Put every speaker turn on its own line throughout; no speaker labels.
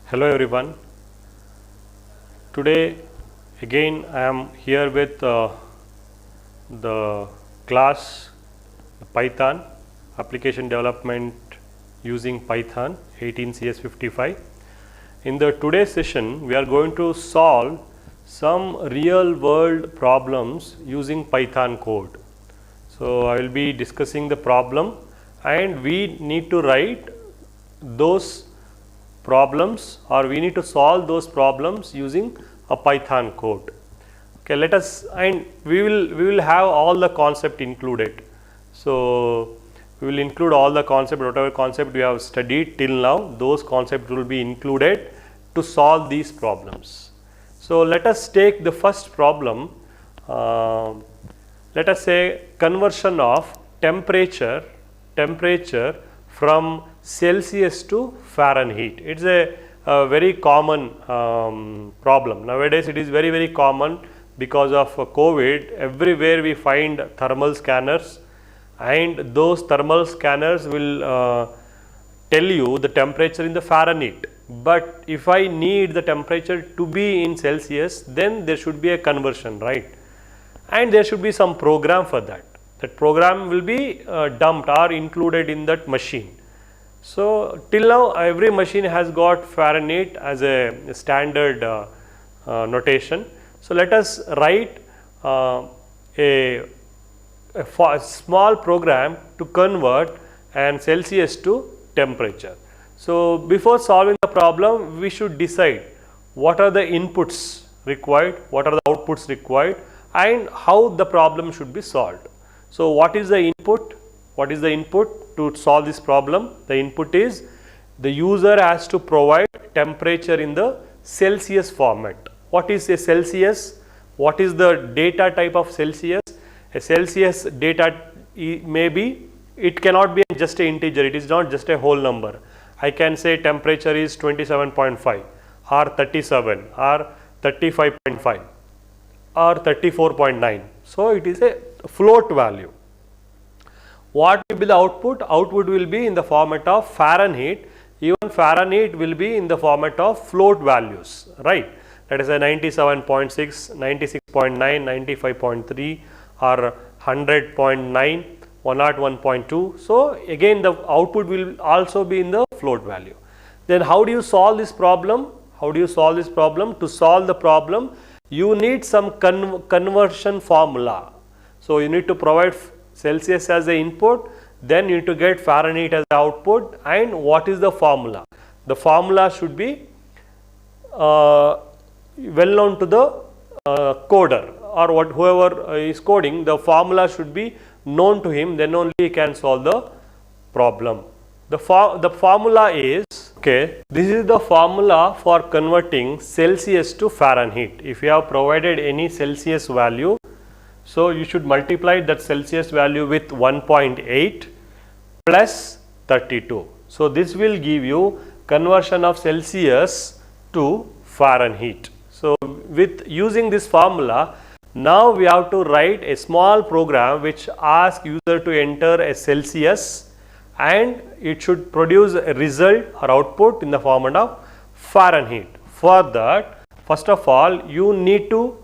Hello everyone. Today again I am here with the class Python application development using Python 18 CS55. In the today's session we are going to solve some real world problems using Python code. So I will be discussing the problem and we need to write those problems, or we need to solve those problems using a Python code. Okay, let us, and we will have all the concept included. So we will include all the concept, whatever concept we have studied till now, those concepts will be included to solve these problems. So let us take the first problem. Let us say conversion of temperature from Celsius to Fahrenheit. It's a very common problem. Nowadays it is very common because of COVID. Everywhere we find thermal scanners, and those thermal scanners will tell you the temperature in the Fahrenheit. But if I need the temperature to be in Celsius, then there should be a conversion, right? And there should be some program for that. That program will be dumped or included in that machine. So till now every machine has got Fahrenheit as a standard notation. So let us write a small program to convert an Celsius to temperature. So before solving the problem, we should decide what are the inputs required, what are the outputs required, and how the problem should be solved. So what is the input? What is the input to solve this problem? The input is the user has to provide temperature in the Celsius format. What is a Celsius? What is the data type of Celsius? A Celsius data maybe it cannot be just an integer, it is not just a whole number. I can say temperature is 27.5 or 37 or 35.5 or 34.9. So it is a float value. What will be the output? Output will be in the format of Fahrenheit. Even Fahrenheit will be in the format of float values, right? That is a 97.6, 96.9, 95.3 or 100.9, 101.2. So again the output will also be in the float value. Then how do you solve this problem? How do you solve this problem? To solve the problem, you need some conversion formula. So you need to provide Celsius as the input, then you need to get Fahrenheit as the output, and what is the formula? The formula should be well known to the coder, or whoever is coding. The formula should be known to him, then only he can solve the problem. The formula is, okay, this is the formula for converting Celsius to Fahrenheit. If you have provided any Celsius value, so you should multiply that Celsius value with 1.8 plus 32. So this will give you conversion of Celsius to Fahrenheit. So with using this formula, now we have to write a small program which asks user to enter a Celsius, and it should produce a result or output in the format of Fahrenheit. For that, first of all, you need to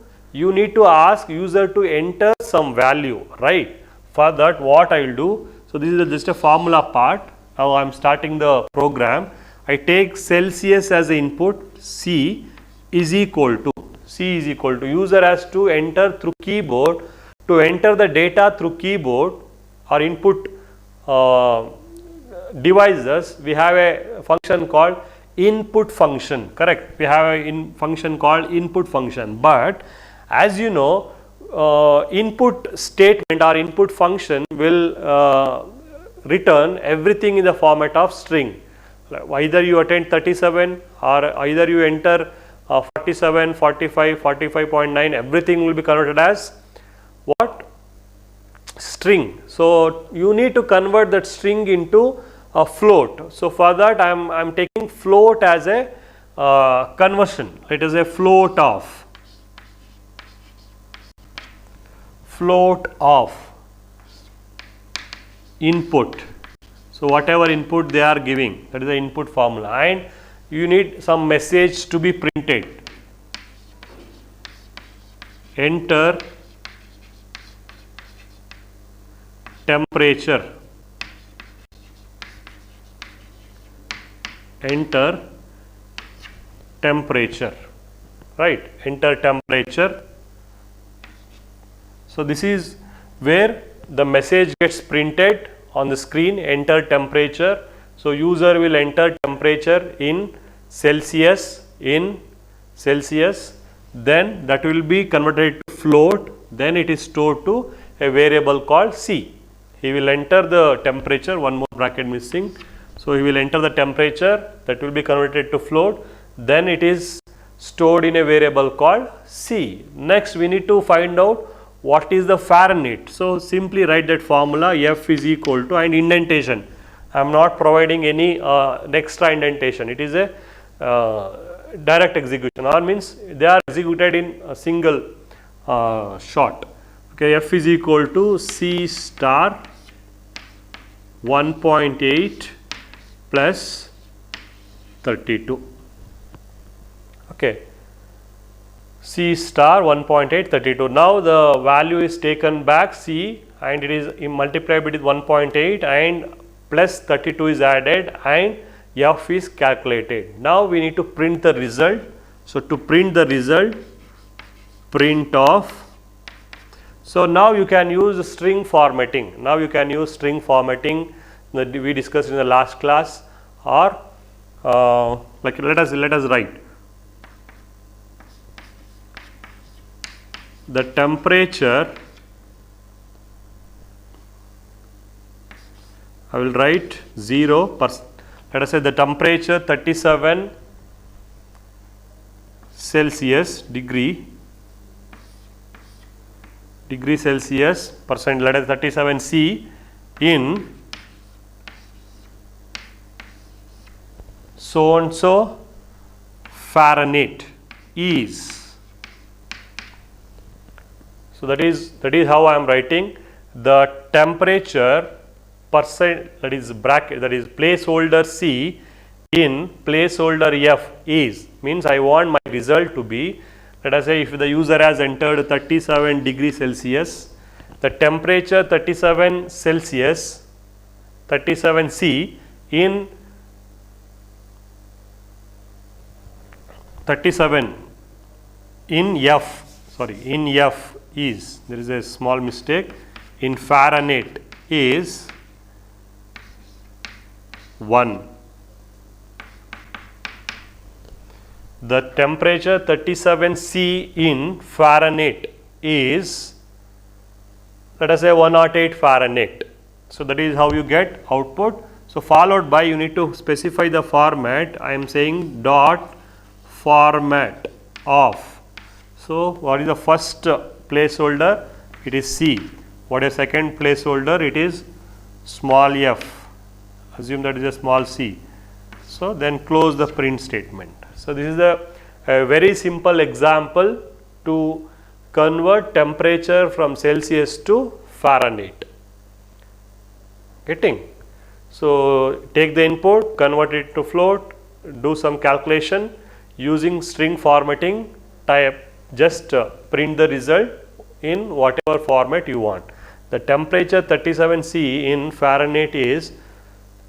ask user to enter some value, right? For that, what I will do, so this is just a formula part. Now I am starting the program. I take Celsius as the input. C is equal to user has to enter through keyboard. To enter the data through keyboard or input devices, we have a function called input function, correct? We have a function called input function, but as you know, input statement or input function will return everything in the format of string. Either you attend 37 or either you enter 47, 45, 45.9, everything will be converted as what? String. So you need to convert that string into a float. So for that I am taking float as a conversion. It is a float of input. So whatever input they are giving, that is the input formula, and you need some message to be printed. Enter temperature. Enter temperature, right? Enter temperature. So this is where the message gets printed on the screen, enter temperature. So user will enter temperature in Celsius, then that will be converted to float, then it is stored to a variable called C. He will enter the temperature, one more bracket missing. So he will enter the temperature, that will be converted to float, then it is stored in a variable called C. Next we need to find out what is the Fahrenheit. So simply write that formula, F is equal to, and indentation. I am not providing any extra indentation. It is a direct execution, or means they are executed in a single shot. Okay, F is equal to C star 1.8 plus 32. Okay, C star 1.8 32. Now the value is taken back C and it is multiplied with 1.8 and plus 32 is added and F is calculated. Now we need to print the result. So to print the result, print of. So now you can use string formatting. Now you can use string formatting that we discussed in the last class, or like let us write the temperature. I will write 0%. Let us say the temperature 37 Celsius degree Celsius percent, let us 37 C in so and so Fahrenheit is. So that is how I am writing the temperature percent, that is bracket, that is placeholder C in placeholder F is, means I want my result to be, let us say if the user has entered 37 degrees Celsius, the temperature 37 Celsius 37 C in 37 in F, sorry, in F is, there is a small mistake, in Fahrenheit is 1. The temperature 37 C in Fahrenheit is, let us say 108 Fahrenheit. So that is how you get output. So followed by, you need to specify the format. I am saying dot format of. So what is the first placeholder? It is C. What is second placeholder? It is small f. Assume that is a small c. So then close the print statement. So this is a very simple example to convert temperature from Celsius to Fahrenheit. Getting? So take the input, convert it to float, do some calculation using string formatting, type, just print the result in whatever format you want. The temperature 37 C in Fahrenheit is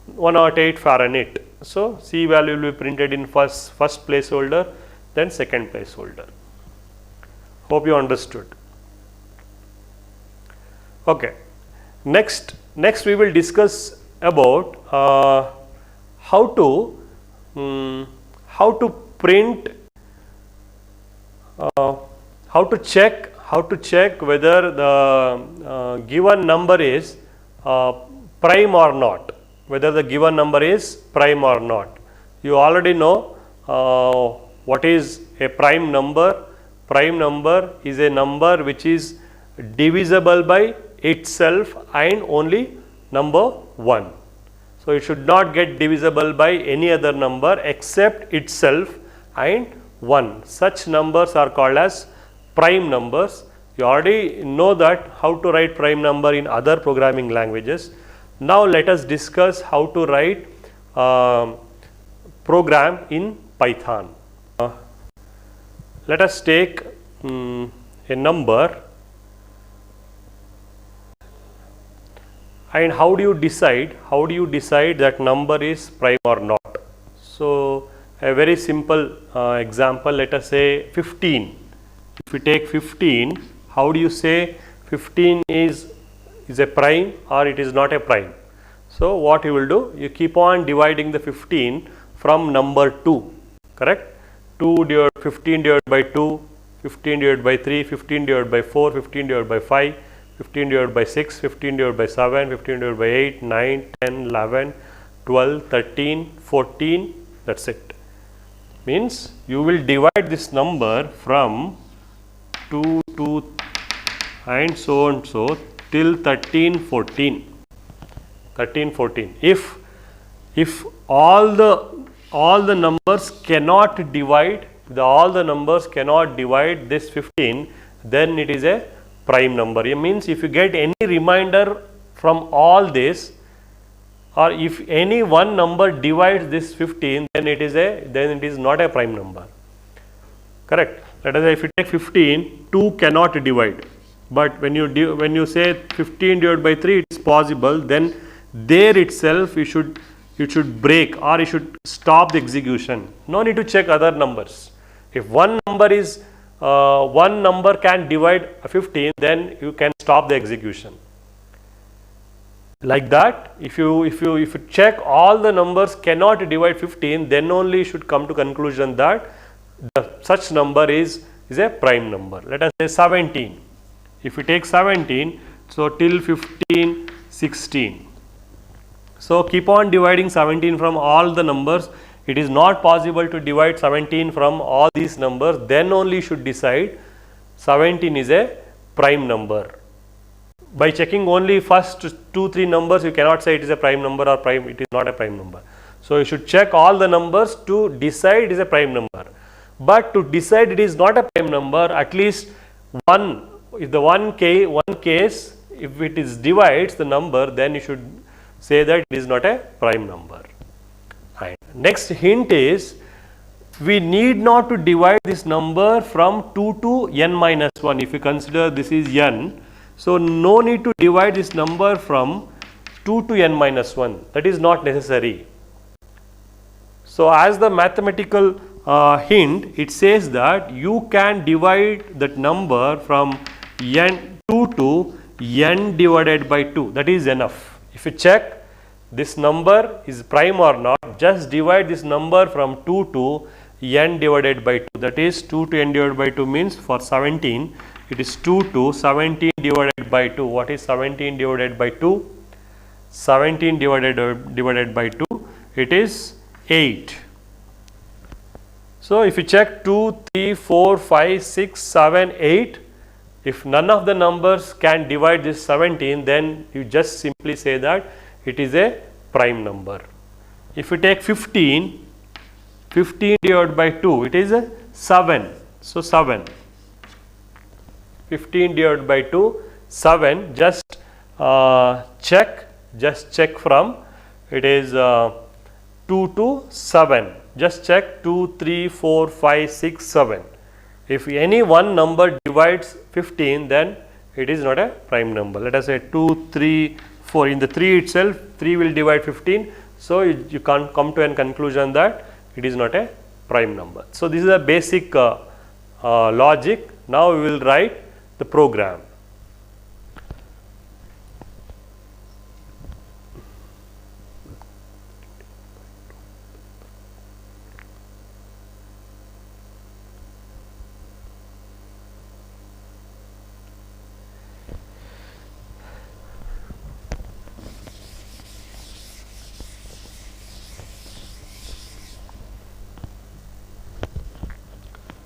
108 Fahrenheit. So C value will be printed in first placeholder, then second placeholder. Hope you understood. Okay. Next we will discuss about how to print, how to check whether the given number is prime or not. Whether the given number is prime or not. You already know what is a prime number. Prime number is a number which is divisible by itself and only number 1. So it should not get divisible by any other number except itself and 1. Such numbers are called as prime numbers. You already know that how to write prime number in other programming languages. Now let us discuss how to write program in Python. Let us take a number, and how do you decide that number is prime or not? So a very simple example, let us say 15. If we take 15, how do you say 15 is a prime or it is not a prime? So what you will do, you keep on dividing the 15 from number 2, correct? 15 divided by 2, 15 divided by 3, 15 divided by 4, 15 divided by 5, 15 divided by 6, 15 divided by 7, 15 divided by 8, 9, 10, 11, 12, 13, 14, that's it. Means you will divide this number from 2 to and so and so till 13, 14. If all the numbers cannot divide, this 15, then it is a prime number. It means if you get any remainder from all this, or if any one number divides this 15, then it is not a prime number. Correct? Let us say if you take 15, 2 cannot divide. But when you say 15 divided by 3, it is possible. Then there itself you should break, or you should stop the execution. No need to check other numbers. If one number can divide 15, then you can stop the execution. Like that, if you check all the numbers cannot divide 15, then only you should come to conclusion that such number is a prime number. Let us say 17. If we take 17, so till 15, 16. So keep on dividing 17 from all the numbers. It is not possible to divide 17 from all these numbers. Then only you should decide 17 is a prime number. By checking only first 2-3 numbers, you cannot say it is a prime number or it is not a prime number. So you should check all the numbers to decide it is a prime number. But to decide it is not a prime number, at least one case, if it is divides the number, then you should say that it is not a prime number. And next hint is, we need not to divide this number from 2 to n minus 1. If you consider this is n, so no need to divide this number from 2 to n minus 1. That is not necessary. So as the mathematical hint, it says that you can divide that number from 2 to n divided by 2. That is enough. If you check this number is prime or not, just divide this number from 2 to n divided by 2. That is 2 to n divided by 2 means for 17, it is 2 to 17 divided by 2. What is 17 divided by 2? 17 divided by 2, it is 8. So if you check 2, 3, 4, 5, 6, 7, 8, if none of the numbers can divide this 17, then you just simply say that it is a prime number. If you take 15 divided by 2, it is a 7. So 7. 15 divided by 2, 7. Just check from it is 2 to 7. Just check 2, 3, 4, 5, 6, 7. If any one number divides 15, then it is not a prime number. Let us say 2, 3, 4. In the 3 itself, 3 will divide 15. So you can't come to a conclusion that it is not a prime number. So this is a basic logic. Now we will write the program.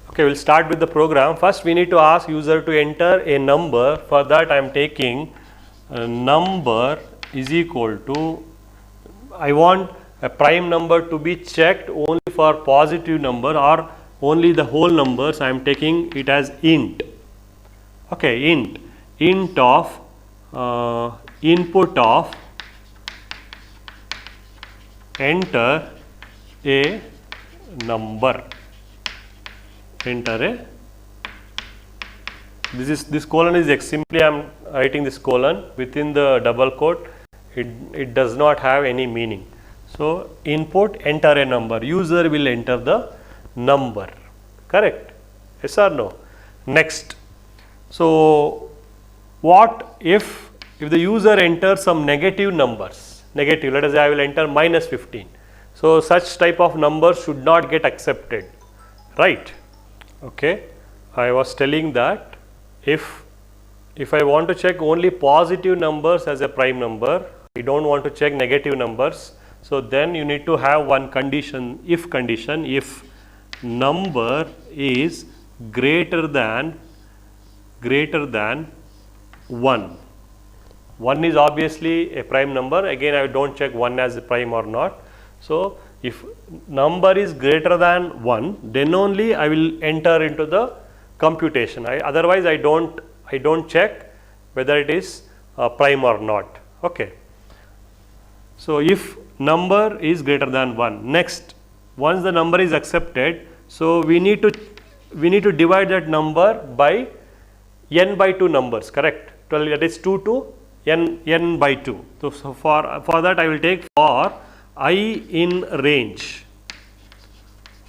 Okay, we will start with the program. First we need to ask user to enter a number. For that I am taking a number is equal to, I want a prime number to be checked only for positive number or only the whole numbers. I am taking it as int. Okay, int of input of enter a number, enter a, this colon is X, simply I am writing this colon within the double quote, it does not have any meaning. So input, enter a number, user will enter the number, correct, yes or no. Next, so what if the user enters some negative numbers, negative, let us say I will enter minus 15. So such type of numbers should not get accepted, right? Okay, I was telling that if I want to check only positive numbers as a prime number, I don't want to check negative numbers. So then you need to have one condition, if number is greater than 1. 1 is obviously a prime number, again I don't check 1 as a prime or not. So if number is greater than 1, then only I will enter into the computation. Otherwise I don't check whether it is prime or not. Okay. So if number is greater than 1, next, once the number is accepted, so we need to divide that number by n by 2 numbers, correct? 12, that is 2 to n by 2. So for that I will take for I in range.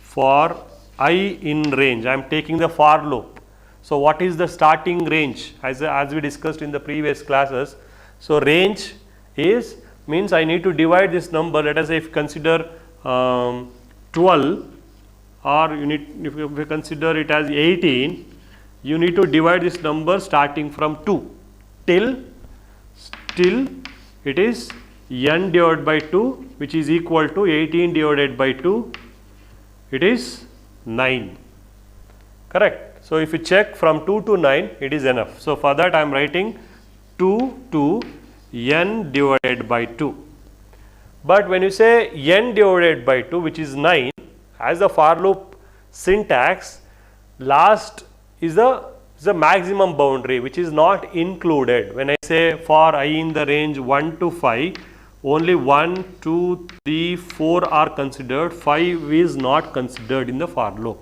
For I in range, I am taking the for loop. So what is the starting range, as we discussed in the previous classes? So range is, means I need to divide this number, let us say if consider 12, or if you consider it as 18, you need to divide this number starting from 2 till it is n divided by 2, which is equal to 18 divided by 2, it is 9, correct. So if you check from 2 to 9, it is enough. So for that I am writing 2 to n divided by 2. But when you say n divided by 2, which is 9, as the for loop syntax, last is the maximum boundary which is not included. When I say for I in the range 1 to 5, only 1, 2, 3, 4 are considered, 5 is not considered in the for loop.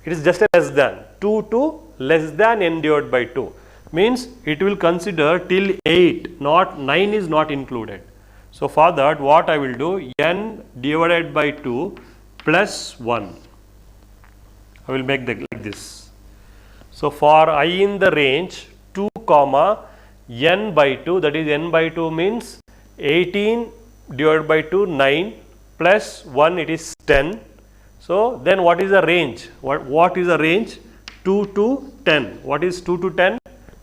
It is just a less than, 2 to less than n divided by 2, means it will consider till 8, not 9 is not included. So for that what I will do, n divided by 2 plus 1, I will make like this. So for I in the range 2 comma n by 2, that is n by 2 means 18 divided by 2 9 plus 1, it is 10. So then what is the range? What is the range? 2 to 10. What is 2 to 10?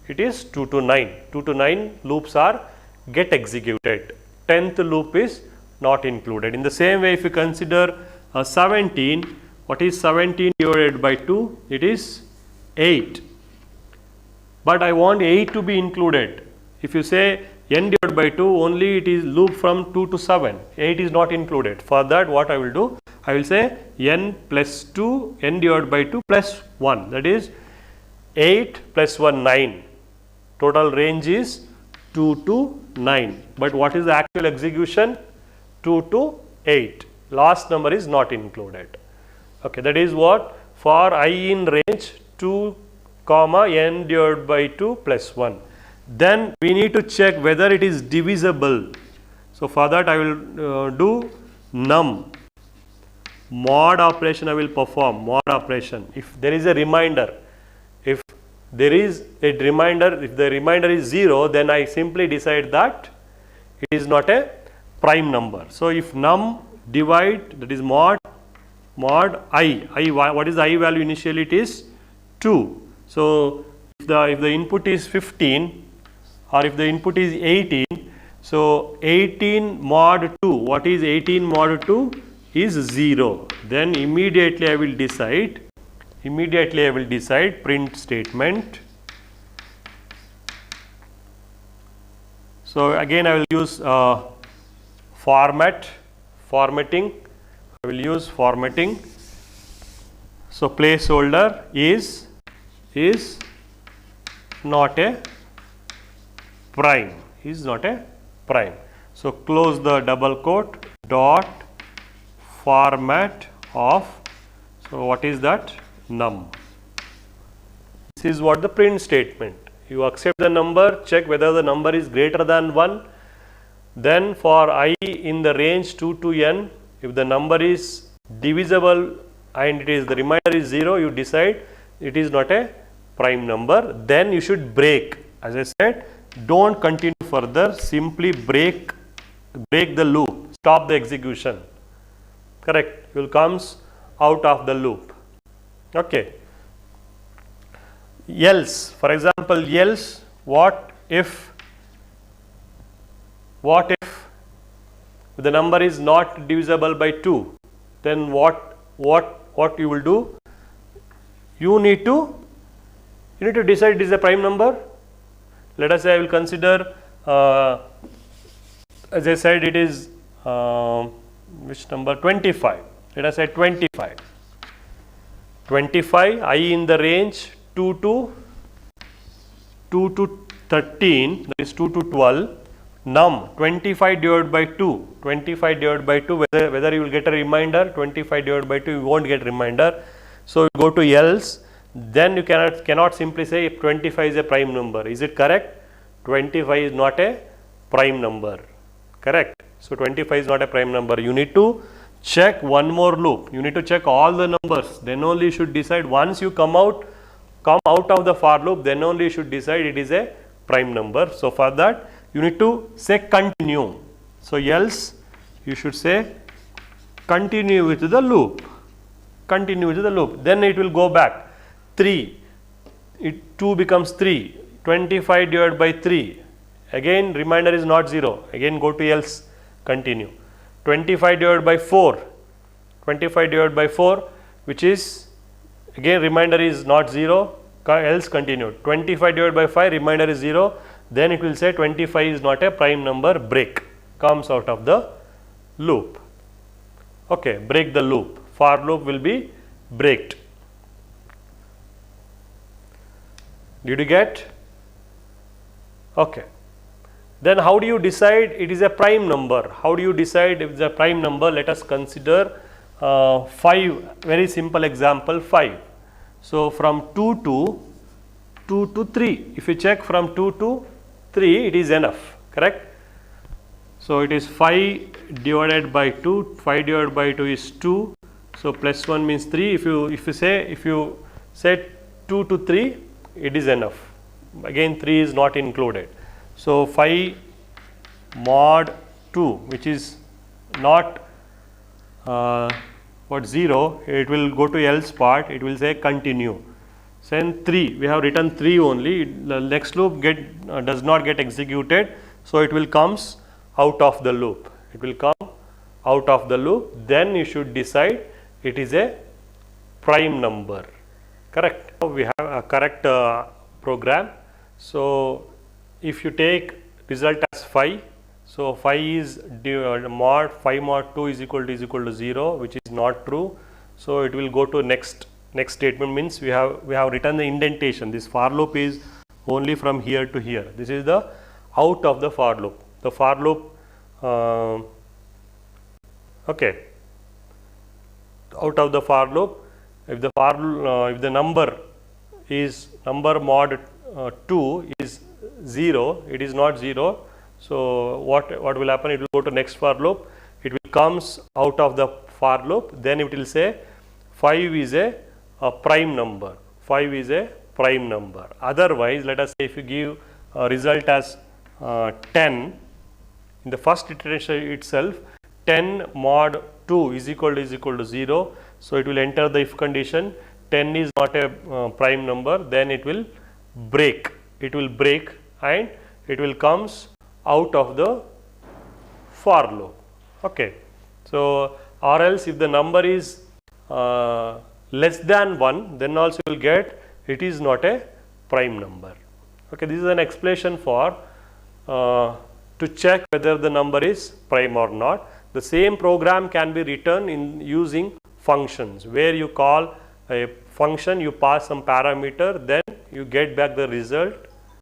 It is 2 to 9. 2 to 9 loops are get executed. 10th loop is not included. In the same way, if you consider 17, what is 17 divided by 2? It is 8. But I want 8 to be included. If you say n divided by 2, only it is loop from 2 to 7. 8 is not included. For that what I will do? I will say n plus 2, n divided by 2 plus 1. That is 8 plus 1, 9. Total range is 2 to 9. But what is the actual execution? 2 to 8. Last number is not included. Okay, that is what for I in range 2 comma n divided by 2 plus 1. Then we need to check whether it is divisible. So for that I will do num. Mod operation I will perform, mod operation. If there is a reminder, if there is a reminder, if the reminder is 0, then I simply decide that it is not a prime number. So if num divide, that is mod I, what is the I value initially? It is 2. So if the input is 15 or if the input is 18, so 18 mod 2, what is 18 mod 2? Is 0. Then immediately I will decide print statement. So again I will use formatting. I will use formatting. So placeholder is not a prime, is not a prime. So close the double quote, dot format of, so what is that? Num. This is what the print statement. You accept the number, check whether the number is greater than 1. Then for I in the range 2 to n, if the number is divisible and it is the remainder is 0, you decide it is not a prime number. Then you should break. As I said, don't continue further, simply break the loop, stop the execution. Correct? You will comes out of the loop. Okay. Else, for example, else what if the number is not divisible by 2, then what you will do? You need to decide it is a prime number. Let us say I will consider, as I said, it is which number? 25. Let us say 25. 25, I in the range 2 to 13, that is 2 to 12. Num 25 divided by 2. 25 divided by 2, whether you will get a remainder. 25 divided by 2, you won't get remainder. So you go to else. Then you cannot simply say if 25 is a prime number. Is it correct? 25 is not a prime number. Correct? So 25 is not a prime number. You need to check one more loop. You need to check all the numbers. Then only you should decide. Once you come out of the for loop, then only you should decide it is a prime number. So for that, you need to say continue. So else you should say continue with the loop. Continue with the loop. Then it will go back. 3. 2 becomes 3. 25 divided by 3. Again remainder is not 0. Again go to else. Continue. 25 divided by 4. 25 divided by 4, which is again remainder is not 0. Else continue. 25 divided by 5, remainder is 0. Then it will say 25 is not a prime number, break, comes out of the loop. Okay, break the loop. For loop will be breaked. Did you get? Okay. Then how do you decide it is a prime number? How do you decide if it is a prime number? Let us consider 5, very simple example, 5. So from 2 to 3, if you check from 2 to 3, it is enough, correct? So it is 5 divided by 2, 5 divided by 2 is 2, so plus 1 means 3. If you say 2 to 3, it is enough. Again 3 is not included. So 5 mod 2, which is not 0, it will go to else part, it will say continue. Then 3, we have written 3 only, the next loop does not get executed, so it will comes out of the loop. It will come out of the loop, then you should decide it is a prime number. Correct? We have a correct program. So if you take result as 5, so 5 is mod 5 mod 2 is equal to 0, which is not true. So it will go to next statement, means we have written the indentation. This for loop is only from here to here. This is the out of the for loop. The for loop, okay, out of the for loop. If the number mod 2 is 0, it is not 0. So what will happen? It will go to next for loop. It will comes out of the for loop. Then it will say 5 is a prime number. 5 is a prime number. Otherwise, let us say if you give a result as 10 in the first iteration itself, 10 mod 2 is equal to 0. So it will enter the if condition. 10 is not a prime number. Then it will break. It will break and it will comes out of the for loop. Okay. So or else if the number is less than 1, then also you will get it is not a prime number. Okay, this is an explanation for to check whether the number is prime or not. The same program can be written in using functions, where you call a function, you pass some parameter, then you get back the result